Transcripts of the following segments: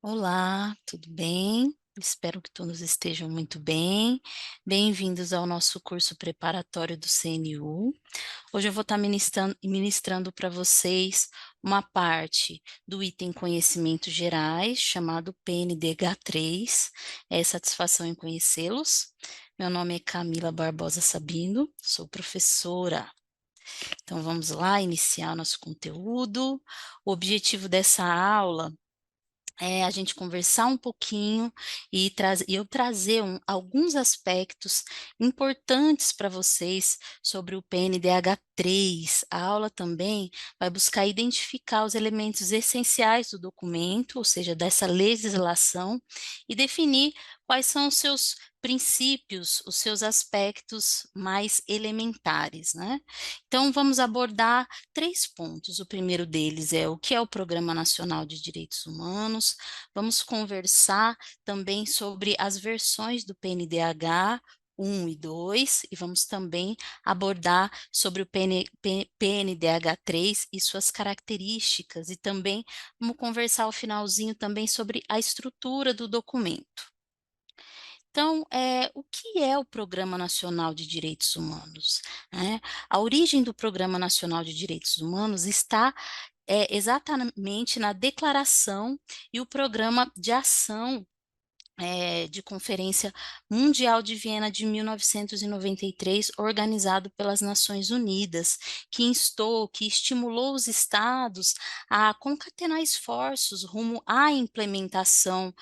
Olá, tudo bem? Espero que todos estejam muito bem. Bem-vindos ao nosso curso preparatório do CNU. Hoje eu vou estar ministrando para vocês uma parte do item Conhecimentos Gerais, chamado PNDH3. É satisfação em conhecê-los. Meu nome é Camila Barbosa Sabino, sou professora. Então vamos lá iniciar o nosso conteúdo. O objetivo dessa aula é a gente conversar um pouquinho e eu trazer alguns aspectos importantes para vocês sobre o PNDH3. A aula também vai buscar identificar os elementos essenciais do documento, ou seja, dessa legislação, e definir quais são os seus princípios, os seus aspectos mais elementares, né? Então, vamos abordar três pontos. O primeiro deles é o que é o Programa Nacional de Direitos Humanos. Vamos conversar também sobre as versões do PNDH 1 e 2, e vamos também abordar sobre o PNDH 3 e suas características, e também vamos conversar ao finalzinho também sobre a estrutura do documento. Então, o que é o Programa Nacional de Direitos Humanos, né? A origem do Programa Nacional de Direitos Humanos está exatamente na Declaração e o Programa de Ação de Conferência Mundial de Viena de 1993, organizado pelas Nações Unidas, que instou, que estimulou os estados a concatenar esforços rumo à implementação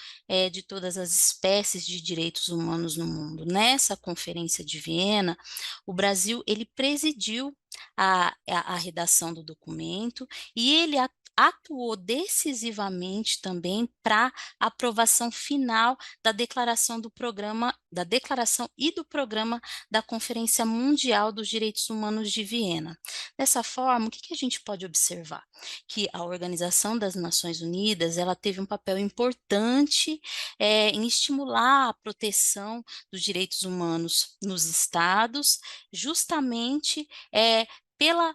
de todas as espécies de direitos humanos no mundo. Nessa Conferência de Viena, o Brasil ele presidiu a redação do documento e ele atuou decisivamente também para aprovação final da declaração do programa, da declaração e do programa da Conferência Mundial dos Direitos Humanos de Viena. Dessa forma, o que a gente pode observar? Que a Organização das Nações Unidas, ela teve um papel importante em estimular a proteção dos direitos humanos nos estados, justamente pela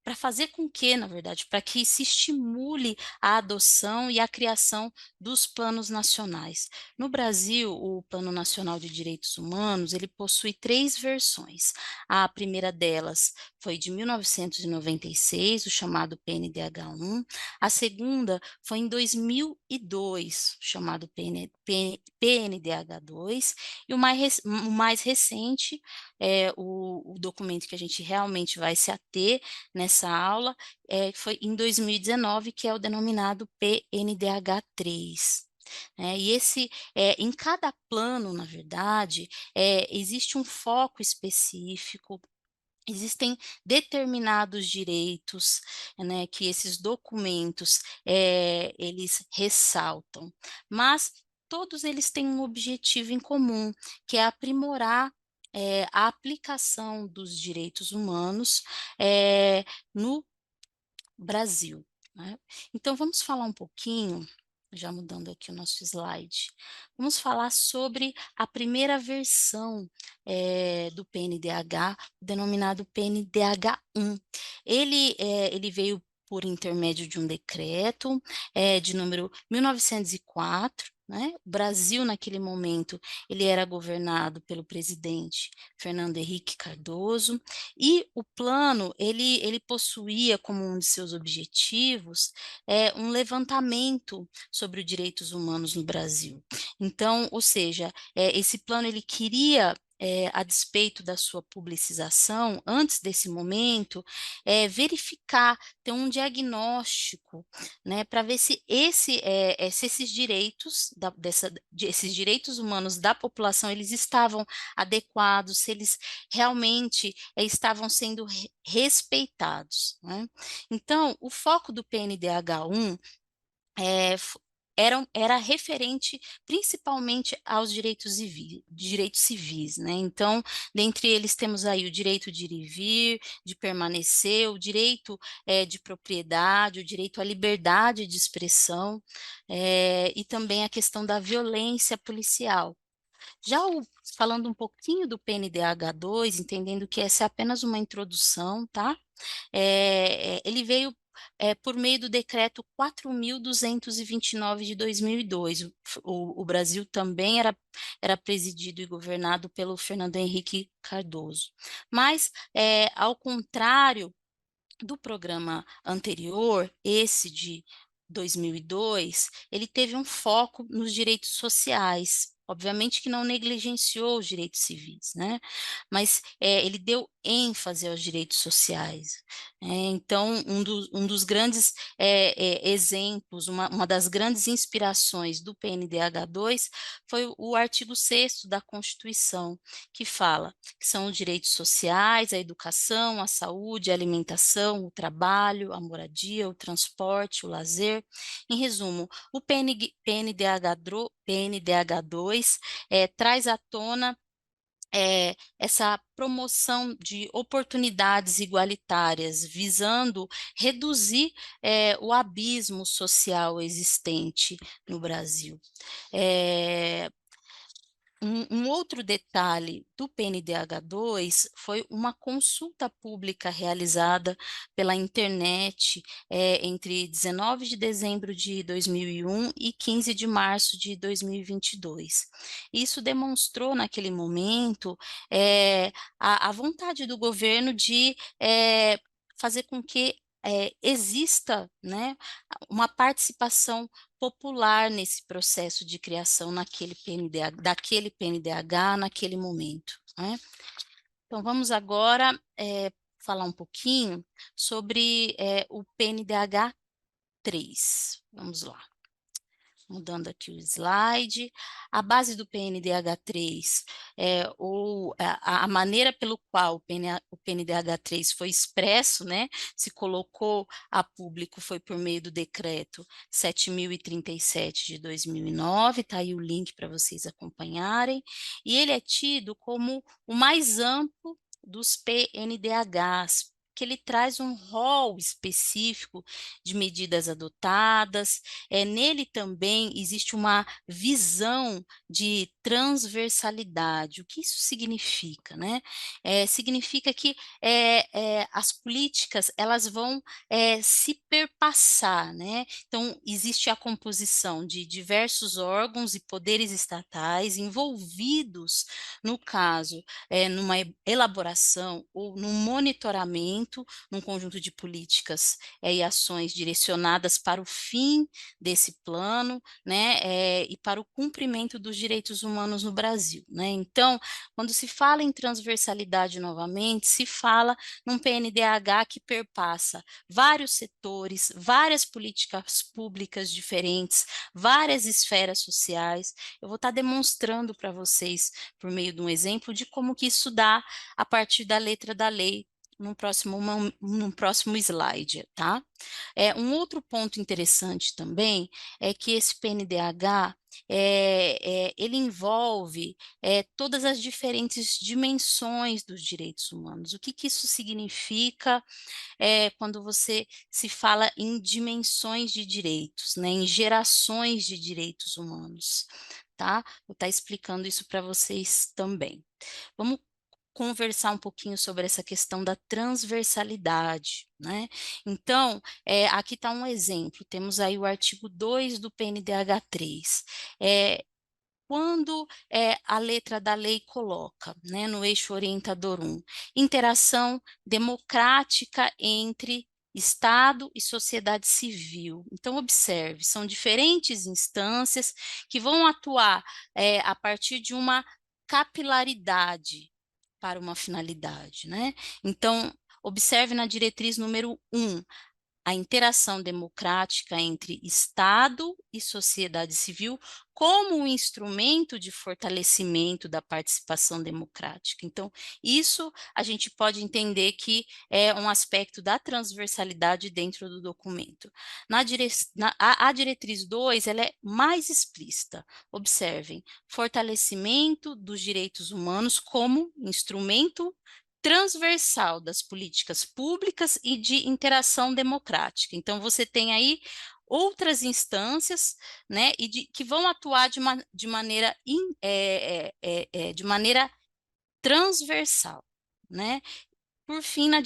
para fazer com que, na verdade, para que se estimule a adoção e a criação dos planos nacionais. No Brasil, o Plano Nacional de Direitos Humanos, ele possui três versões. A primeira delas foi de 1996, o chamado PNDH1. A segunda foi em 2002, o chamado PNDH2. E o mais recente, o documento que a gente realmente vai se ater nessa aula, foi em 2019, que é o denominado PNDH3. E em cada plano, na verdade, existe um foco específico. Existem determinados direitos, né, que esses documentos eles ressaltam, mas todos eles têm um objetivo em comum, que é aprimorar a aplicação dos direitos humanos no Brasil, né? Então, vamos falar um pouquinho, já mudando aqui o nosso slide, vamos falar sobre a primeira versão do PNDH, denominado PNDH1. Ele veio por intermédio de um decreto de número 1904, né? O Brasil, naquele momento, ele era governado pelo presidente Fernando Henrique Cardoso, e o plano, ele possuía como um de seus objetivos um levantamento sobre os direitos humanos no Brasil. Então, ou seja, esse plano ele queria a despeito da sua publicização, antes desse momento, verificar, ter um diagnóstico, né, para ver se esses direitos, esses direitos humanos da população, eles estavam adequados, se eles realmente estavam sendo respeitados, né? Então, o foco do PNDH1 era referente principalmente aos direitos civis, né? Então, dentre eles temos aí o direito de ir e vir, de permanecer, o direito de propriedade, o direito à liberdade de expressão, e também a questão da violência policial. Falando um pouquinho do PNDH2, entendendo que essa é apenas uma introdução, tá? Ele veio por meio do decreto 4.229 de 2002. O Brasil também era presidido e governado pelo Fernando Henrique Cardoso. Mas, ao contrário do programa anterior, esse de 2002, ele teve um foco nos direitos sociais. Obviamente que não negligenciou os direitos civis, né? Mas ele deu ênfase aos direitos sociais. Então, um dos grandes exemplos, uma das grandes inspirações do PNDH2 foi o artigo 6º da Constituição, que fala que são os direitos sociais, a educação, a saúde, a alimentação, o trabalho, a moradia, o transporte, o lazer. Em resumo, o PNDH2 traz à tona essa promoção de oportunidades igualitárias, visando reduzir o abismo social existente no Brasil. Um outro detalhe do PNDH2 foi uma consulta pública realizada pela internet entre 19 de dezembro de 2001 e 15 de março de 2022. Isso demonstrou, naquele momento, a vontade do governo de fazer com que exista, né, uma participação popular nesse processo de criação daquele PNDH naquele momento, né? Então, vamos agora falar um pouquinho sobre o PNDH3. Vamos lá. Mudando aqui o slide, a base do PNDH3, ou a maneira pelo qual o PNDH3 foi expresso, né, se colocou a público, foi por meio do decreto 7.037 de 2009, tá aí o link para vocês acompanharem, e ele é tido como o mais amplo dos PNDHs, que ele traz um rol específico de medidas adotadas. Nele também existe uma visão de transversalidade. O que isso significa, né? Significa que as políticas elas vão se perpassar, né? Então, existe a composição de diversos órgãos e poderes estatais envolvidos, no caso, numa elaboração ou num monitoramento, num conjunto de políticas e ações direcionadas para o fim desse plano, né, e para o cumprimento dos direitos humanos no Brasil, né? Então, quando se fala em transversalidade novamente, se fala num PNDH que perpassa vários setores, várias políticas públicas diferentes, várias esferas sociais. Eu vou estar demonstrando para vocês, por meio de um exemplo, de como que isso dá a partir da letra da lei num próximo slide, tá? Um outro ponto interessante também é que esse PNDH ele envolve todas as diferentes dimensões dos direitos humanos. O que que isso significa quando você se fala em dimensões de direitos, né, em gerações de direitos humanos, tá? Vou estar explicando isso para vocês também. Vamos conversar um pouquinho sobre essa questão da transversalidade, né? Então, aqui está um exemplo, temos aí o artigo 2 do PNDH3. Quando a letra da lei coloca, né, no eixo orientador 1, interação democrática entre Estado e sociedade civil. Então, observe, são diferentes instâncias que vão atuar a partir de uma capilaridade para uma finalidade, né? Então, observe na diretriz número 1, a interação democrática entre Estado e sociedade civil como um instrumento de fortalecimento da participação democrática. Então, isso a gente pode entender que é um aspecto da transversalidade dentro do documento. A diretriz 2, ela é mais explícita. Observem, fortalecimento dos direitos humanos como instrumento transversal das políticas públicas e de interação democrática. Então, você tem aí outras instâncias, né, e que vão atuar de maneira transversal, né? Por fim, a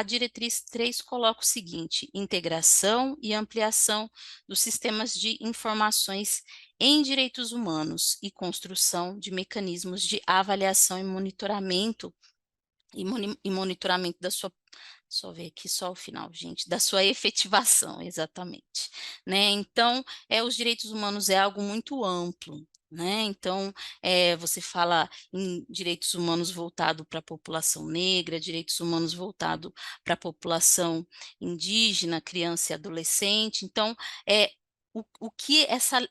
diretriz 3 coloca o seguinte: integração e ampliação dos sistemas de informações em direitos humanos e construção de mecanismos de avaliação e monitoramento da sua, só ver aqui só o final, gente, da sua efetivação, exatamente, né? Então, os direitos humanos é algo muito amplo, né? Então, você fala em direitos humanos voltado para a população negra, direitos humanos voltado para a população indígena, criança e adolescente. Então, o que essa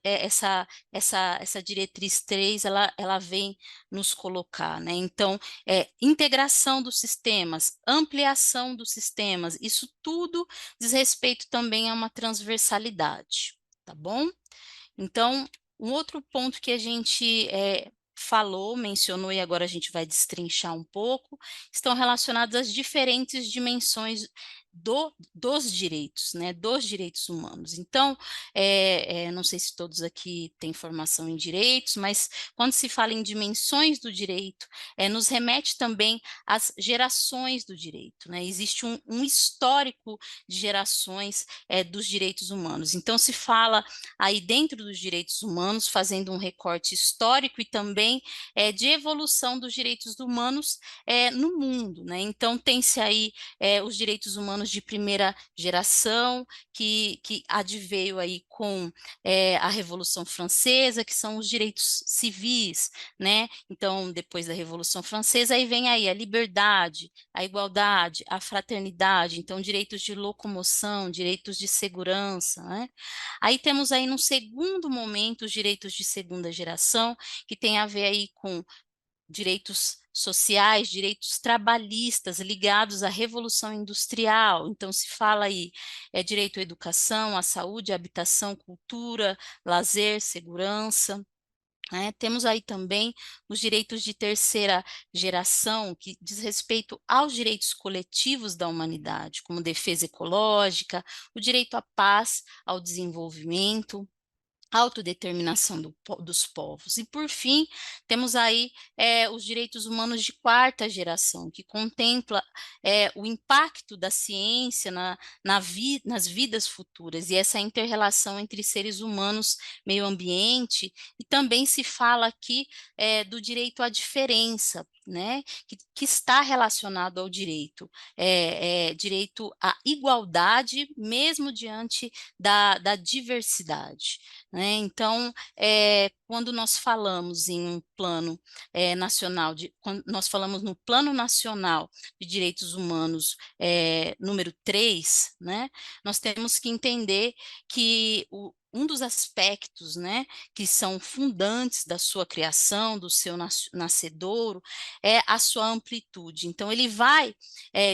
diretriz 3 ela vem nos colocar, né? Então, integração dos sistemas, ampliação dos sistemas, isso tudo diz respeito também a uma transversalidade, tá bom? Então, um outro ponto que a gente mencionou, e agora a gente vai destrinchar um pouco, estão relacionados às diferentes dimensões dos direitos, né, dos direitos humanos. Então, não sei se todos aqui têm formação em direitos, mas quando se fala em dimensões do direito, nos remete também às gerações do direito, né? Existe um histórico de gerações dos direitos humanos. Então, se fala aí dentro dos direitos humanos, fazendo um recorte histórico e também de evolução dos direitos humanos no mundo, né? Então, tem-se aí os direitos humanos de primeira geração, que adveio aí com a Revolução Francesa, que são os direitos civis, né? Então, depois da Revolução Francesa, aí vem aí a liberdade, a igualdade, a fraternidade, então direitos de locomoção, direitos de segurança, né? Aí temos aí no segundo momento os direitos de segunda geração, que tem a ver aí com direitos sociais, direitos trabalhistas ligados à Revolução Industrial. Então, se fala aí direito à educação, à saúde, à habitação, cultura, lazer, segurança. Né? Temos aí também os direitos de terceira geração, que diz respeito aos direitos coletivos da humanidade, como defesa ecológica, o direito à paz, ao desenvolvimento, autodeterminação dos povos. E, por fim, temos aí os direitos humanos de quarta geração, que contempla o impacto da ciência nas vidas futuras e essa inter-relação entre seres humanos, meio ambiente, e também se fala aqui do direito à diferença, né, que está relacionado ao direito à igualdade, mesmo diante da diversidade. Né? Então, quando nós falamos em um plano quando nós falamos no Plano Nacional de Direitos Humanos número 3, né, nós temos que entender que um dos aspectos, né, que são fundantes da sua criação, do seu nascedouro, é a sua amplitude. Então, ele vai,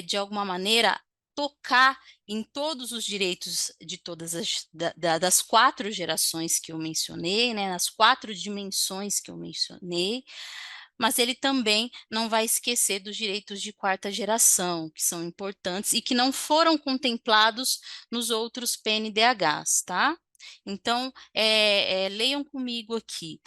de alguma maneira, tocar em todos os direitos de todas das 4 gerações que eu mencionei, né, nas 4 dimensões que eu mencionei, mas ele também não vai esquecer dos direitos de quarta geração, que são importantes e que não foram contemplados nos outros PNDHs, tá? Então, leiam comigo aqui.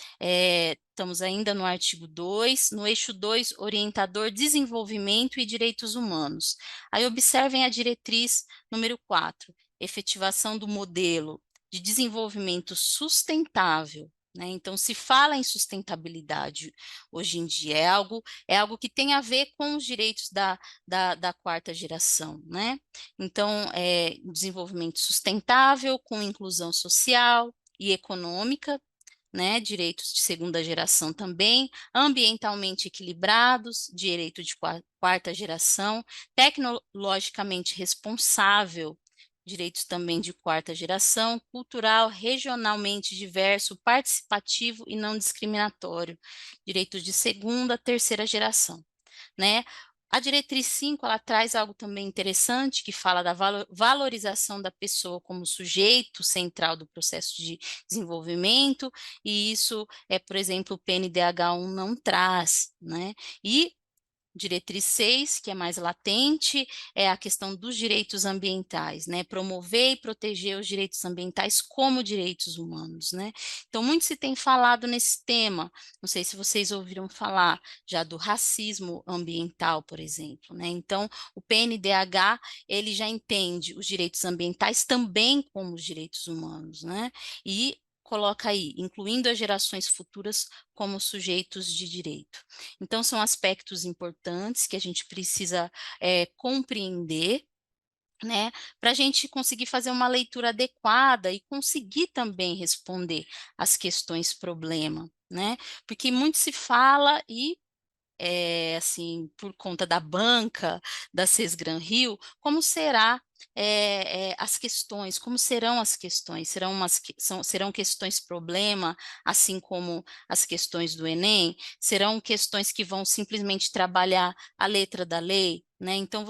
Estamos ainda no artigo 2, no eixo 2, orientador, desenvolvimento e direitos humanos. Aí observem a diretriz número 4, efetivação do modelo de desenvolvimento sustentável. Né? Então, se fala em sustentabilidade hoje em dia, é algo que tem a ver com os direitos da quarta geração. Né? Então, desenvolvimento sustentável, com inclusão social e econômica, né, direitos de segunda geração também, ambientalmente equilibrados, direito de quarta geração, tecnologicamente responsável, direitos também de quarta geração, cultural, regionalmente diverso, participativo e não discriminatório, direitos de segunda, terceira geração, né? A diretriz 5, ela traz algo também interessante, que fala da valorização da pessoa como sujeito central do processo de desenvolvimento, e isso, por exemplo, o PNDH1 não traz, né? E Diretriz 6, que é mais latente, é a questão dos direitos ambientais, né? Promover e proteger os direitos ambientais como direitos humanos, né? Então, muito se tem falado nesse tema, não sei se vocês ouviram falar já do racismo ambiental, por exemplo, né? Então, o PNDH, ele já entende os direitos ambientais também como os direitos humanos, né? E coloca aí, incluindo as gerações futuras como sujeitos de direito. Então, são aspectos importantes que a gente precisa compreender, né, para a gente conseguir fazer uma leitura adequada e conseguir também responder às questões problema, né? Porque muito se fala e assim, por conta da banca da Sesgran Rio, como será as questões, como serão as questões? Serão questões problema, assim como as questões do Enem? Serão questões que vão simplesmente trabalhar a letra da lei? Né? Então,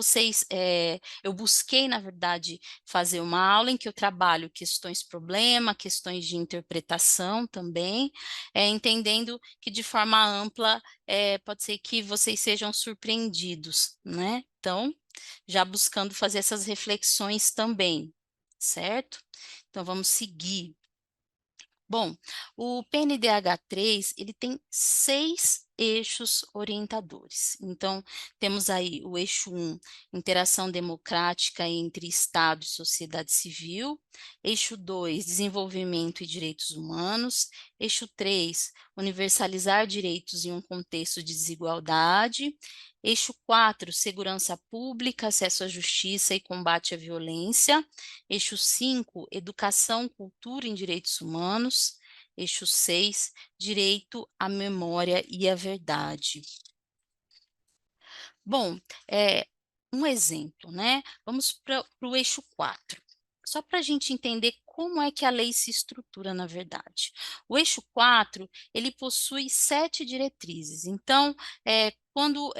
eu busquei, na verdade, fazer uma aula em que eu trabalho questões problema, questões de interpretação também, entendendo que de forma ampla pode ser que vocês sejam surpreendidos, né? Então, já buscando fazer essas reflexões também, certo? Então, vamos seguir. Bom, o PNDH3, ele tem 6 eixos orientadores. Então, temos aí o eixo 1, interação democrática entre Estado e sociedade civil. Eixo 2, desenvolvimento e direitos humanos. Eixo 3, universalizar direitos em um contexto de desigualdade. Eixo 4, segurança pública, acesso à justiça e combate à violência. Eixo 5, educação, cultura em direitos humanos. Eixo 6, direito à memória e à verdade. Bom, um exemplo, né? Vamos para o eixo 4. Só para a gente entender como é que a lei se estrutura, na verdade. O eixo 4, ele possui 7 diretrizes. Então, quando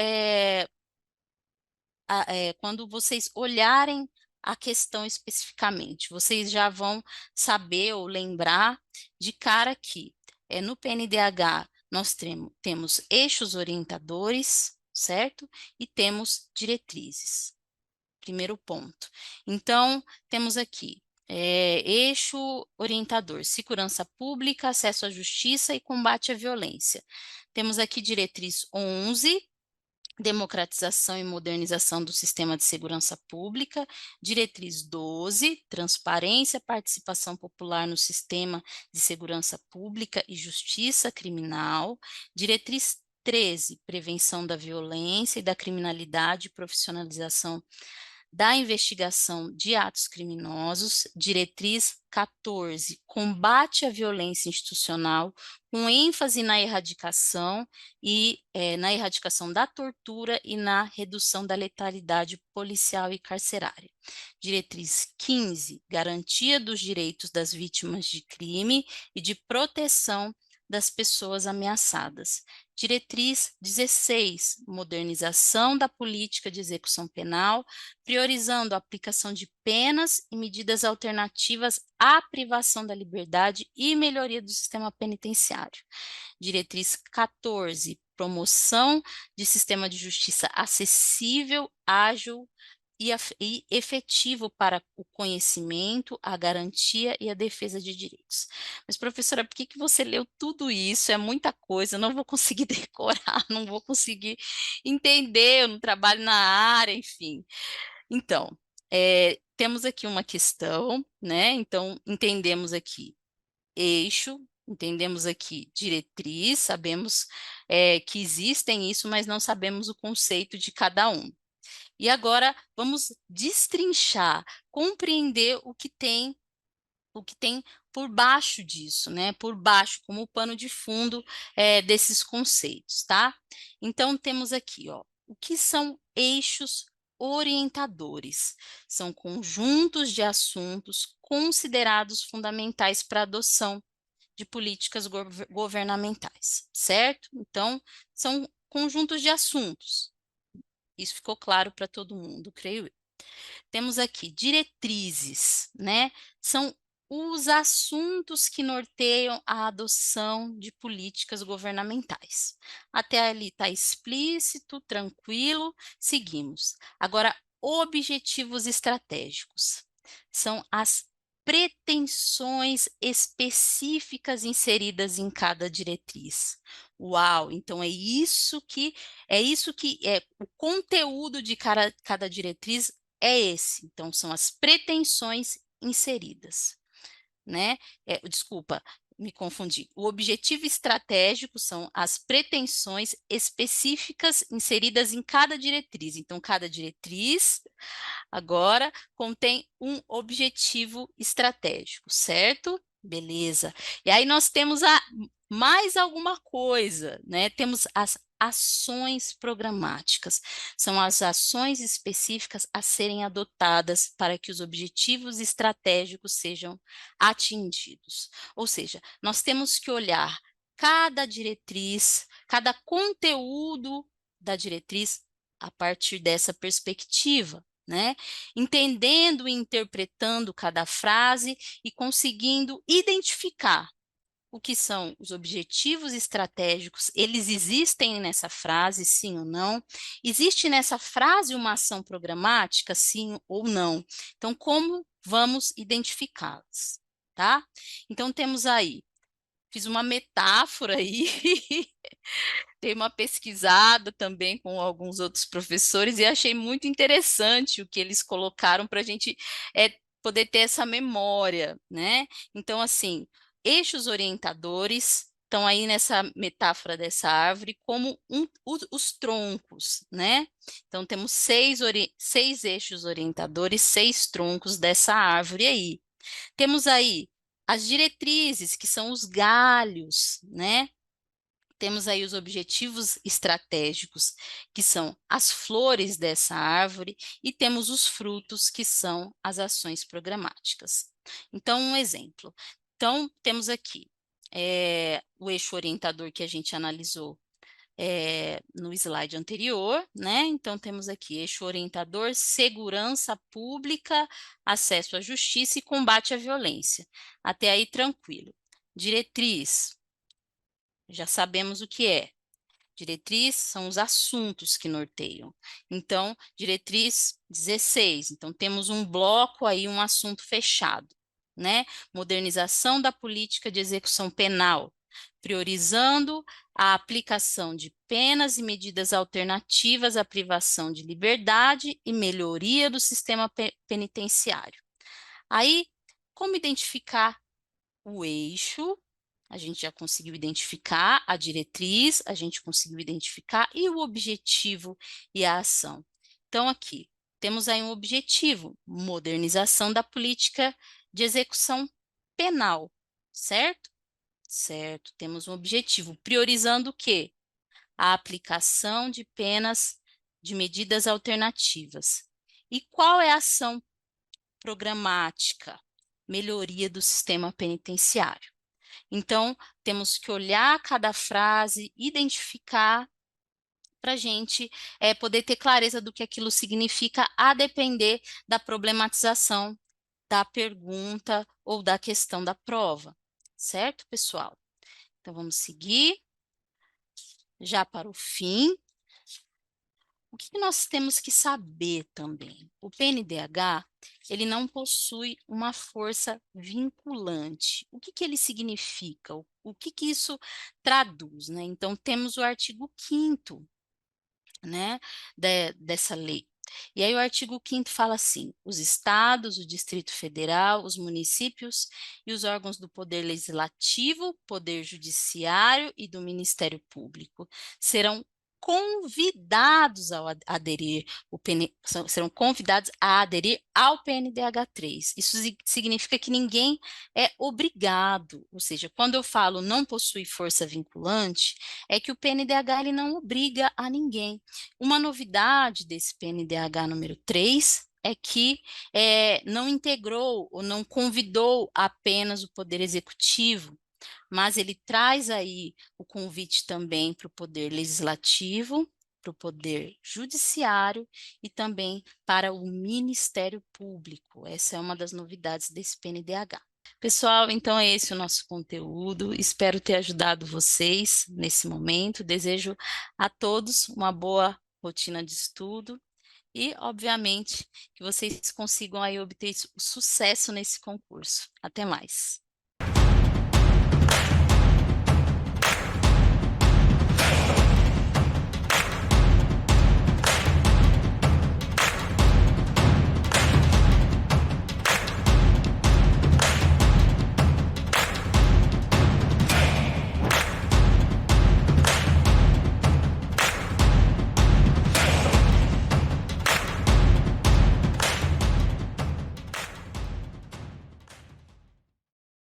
vocês olharem a questão especificamente, vocês já vão saber ou lembrar de cara que no PNDH nós temos eixos orientadores, certo? E temos diretrizes. Primeiro ponto. Então, temos aqui eixo orientador, segurança pública, acesso à justiça e combate à violência. Temos aqui diretriz 11, democratização e modernização do sistema de segurança pública. Diretriz 12, transparência, participação popular no sistema de segurança pública e justiça criminal. Diretriz 13, prevenção da violência e da criminalidade e profissionalização da investigação de atos criminosos. Diretriz 14, combate à violência institucional, com ênfase na erradicação na erradicação da tortura e na redução da letalidade policial e carcerária. Diretriz 15, garantia dos direitos das vítimas de crime e de proteção das pessoas ameaçadas. Diretriz 16, modernização da política de execução penal, priorizando a aplicação de penas e medidas alternativas à privação da liberdade e melhoria do sistema penitenciário. Diretriz 14, promoção de sistema de justiça acessível, ágil e efetivo para o conhecimento, a garantia e a defesa de direitos. Mas, professora, por que você leu tudo isso? É muita coisa, eu não vou conseguir decorar, não vou conseguir entender, eu não trabalho na área, enfim. Então, temos aqui uma questão, né? Então, entendemos aqui eixo, entendemos aqui diretriz, sabemos que existem isso, mas não sabemos o conceito de cada um. E agora vamos destrinchar, compreender o que tem por baixo disso, né? Por baixo, como o pano de fundo desses conceitos, tá? Então temos aqui, ó, o que são eixos orientadores? São conjuntos de assuntos considerados fundamentais para a adoção de políticas governamentais, certo? Então, são conjuntos de assuntos. Isso ficou claro para todo mundo, creio eu. Temos aqui diretrizes, né? São os assuntos que norteiam a adoção de políticas governamentais. Até ali está explícito, tranquilo, seguimos. Agora, objetivos estratégicos. São as pretensões específicas inseridas em cada diretriz. Uau, então é o conteúdo de cada diretriz é esse. Então, são as pretensões inseridas, né? Desculpa, me confundi. O objetivo estratégico são as pretensões específicas inseridas em cada diretriz. Então, cada diretriz agora contém um objetivo estratégico, certo? Beleza. E aí nós temos mais alguma coisa, né? Temos as ações programáticas. São as ações específicas a serem adotadas para que os objetivos estratégicos sejam atingidos. Ou seja, nós temos que olhar cada diretriz, cada conteúdo da diretriz a partir dessa perspectiva, né? Entendendo e interpretando cada frase e conseguindo identificar o que são os objetivos estratégicos, eles existem nessa frase, sim ou não? Existe nessa frase uma ação programática, sim ou não? Então, como vamos identificá-las, tá? Então, temos aí, fiz uma metáfora aí, dei uma pesquisada também com alguns outros professores e achei muito interessante o que eles colocaram para a gente poder ter essa memória, né? Então, assim, eixos orientadores estão aí nessa metáfora dessa árvore como os troncos, né? Então, temos seis eixos orientadores, seis troncos dessa árvore aí. Temos aí as diretrizes, que são os galhos, né? Temos aí os objetivos estratégicos, que são as flores dessa árvore, e temos os frutos, que são as ações programáticas. Então, um exemplo. Então, temos aqui o eixo orientador que a gente analisou no slide anterior, né? Então, temos aqui eixo orientador, segurança pública, acesso à justiça e combate à violência. Até aí, tranquilo. Diretriz, já sabemos o que é. Diretriz são os assuntos que norteiam. Então, diretriz 16. Então, temos um bloco aí, um assunto fechado, né? Modernização da política de execução penal, priorizando a aplicação de penas e medidas alternativas à privação de liberdade e melhoria do sistema penitenciário. Aí, como identificar o eixo? A gente já conseguiu identificar a diretriz, a gente conseguiu identificar e o objetivo e a ação. Então, aqui, temos aí um objetivo, modernização da política de execução penal, certo? Certo, temos um objetivo, priorizando o quê? A aplicação de penas de medidas alternativas. E qual é a ação programática? Melhoria do sistema penitenciário. Então, temos que olhar cada frase, identificar para a gente poder ter clareza do que aquilo significa, a depender da problematização da pergunta ou da questão da prova. Certo, pessoal? Então, vamos seguir já para o fim. O que nós temos que saber também? O PNDH, ele não possui uma força vinculante. O que ele significa? O que isso traduz, né? Então, temos o artigo 5º, né, dessa lei. E aí o artigo 5º fala assim: os estados, o Distrito Federal, os municípios e os órgãos do Poder Legislativo, Poder Judiciário e do Ministério Público serão convidados a aderir serão convidados a aderir ao PNDH3. Isso significa que ninguém é obrigado, ou seja, quando eu falo não possui força vinculante, é que o PNDH ele não obriga a ninguém. Uma novidade desse PNDH número 3 é que não integrou ou não convidou apenas o Poder Executivo, mas ele traz aí o convite também para o Poder Legislativo, para o Poder Judiciário e também para o Ministério Público. Essa é uma das novidades desse PNDH. Pessoal, então é esse o nosso conteúdo. Espero ter ajudado vocês nesse momento. Desejo a todos uma boa rotina de estudo e, obviamente, que vocês consigam aí obter sucesso nesse concurso. Até mais.